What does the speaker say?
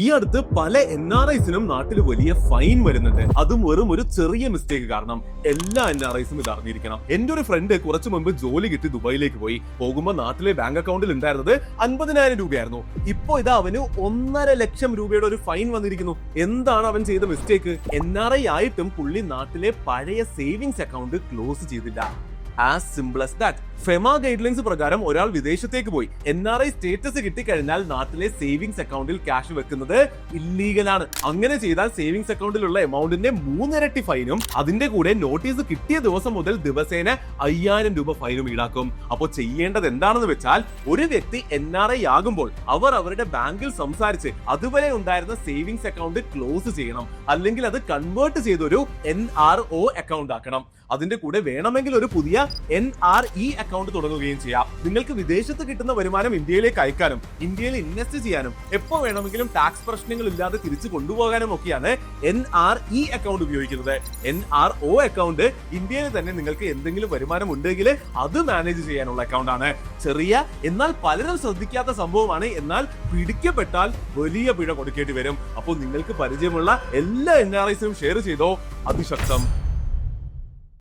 ഈ അടുത്ത് പല NRIസിനും നാട്ടിൽ വലിയ ഫൈൻ വരുന്നുണ്ട്. അതും വെറും ഒരു ചെറിയ മിസ്റ്റേക്ക് കാരണം. എല്ലാ NRIസും ഇത് അറിഞ്ഞിരിക്കണം. എന്റെ ഒരു ഫ്രണ്ട് കുറച്ചു മുമ്പ് ജോലി കിട്ടി ദുബായിലേക്ക് പോയി. പോകുമ്പോൾ നാട്ടിലെ ബാങ്ക് അക്കൗണ്ടിൽ ഉണ്ടായിരുന്നത് 50,000 രൂപയായിരുന്നു. ഇപ്പോ ഇത് അവന് 1.5 ലക്ഷം രൂപയുടെ ഒരു ഫൈൻ വന്നിരിക്കുന്നു. എന്താണ് അവൻ ചെയ്ത മിസ്റ്റേക്ക്? NRI ആയിട്ടും പുള്ളി നാട്ടിലെ പഴയ സേവിങ്സ് അക്കൗണ്ട് ക്ലോസ് ചെയ്തില്ല. As simple as that. FEMA guidelines പ്രകാരം ഒരാൾ വിദേശത്തേക്ക് പോയി NRI സ്റ്റേറ്റസ് കിട്ടിക്കഴിഞ്ഞാൽ നാട്ടിലെ സേവിങ്സ് അക്കൗണ്ടിൽ ക്യാഷ് വെക്കുന്നത് ഇല്ലീഗലാണ്. അങ്ങനെ ചെയ്താൽ സേവിങ്സ് അക്കൗണ്ടിലുള്ള എമൗണ്ടിന്റെ 3 ഇരട്ടി ഫൈനും അതിന്റെ കൂടെ നോട്ടീസ് കിട്ടിയ ദിവസം മുതൽ ദിവസേന 5000 രൂപ ഫൈനും ഈടാക്കും. അപ്പോൾ ചെയ്യേണ്ടത് എന്താണെന്ന് വെച്ചാൽ, ഒരു വ്യക്തി NRI ആകുമ്പോൾ അവർ അവരുടെ ബാങ്കിൽ സംസാരിച്ച് അതുവരെ ഉണ്ടായിരുന്ന സേവിങ്സ് അക്കൗണ്ട് ക്ലോസ് ചെയ്യണം. അല്ലെങ്കിൽ അത് കൺവേർട്ട് ചെയ്തൊരു NRO അക്കൗണ്ട് ആക്കണം. അതിന്റെ കൂടെ വേണമെങ്കിൽ ഒരു പുതിയ NRE അക്കൗണ്ട് തുടങ്ങുകയും ചെയ്യാം. നിങ്ങൾക്ക് വിദേശത്ത് കിട്ടുന്ന വരുമാനം ഇന്ത്യയിലേക്ക് അയക്കാനും ഇന്ത്യയിൽ ഇൻവെസ്റ്റ് ചെയ്യാനും എപ്പോൾ വേണമെങ്കിലും ടാക്സ് പ്രശ്നങ്ങൾ ഇല്ലാതെ തിരിച്ചു കൊണ്ടുപോകാനും ഒക്കെയാണ് NRE അക്കൗണ്ട് ഉപയോഗിക്കുന്നത്. NRO അക്കൗണ്ട് ഇന്ത്യയിൽ തന്നെ നിങ്ങൾക്ക് എന്തെങ്കിലും വരുമാനം ഉണ്ടെങ്കിൽ അത് മാനേജ് ചെയ്യാനുള്ള അക്കൗണ്ട് ആണ്. ചെറിയ എന്നാൽ പലരും ശ്രദ്ധിക്കാത്ത സംഭവമാണ്. എന്നാൽ പിടിക്കപ്പെട്ടാൽ വലിയ പിഴ കൊടുക്കേണ്ടി വരും. അപ്പോൾ നിങ്ങൾക്ക് പരിചയമുള്ള എല്ലാ NRIസിനും ഷെയർ ചെയ്തോ. അതിശക്തം.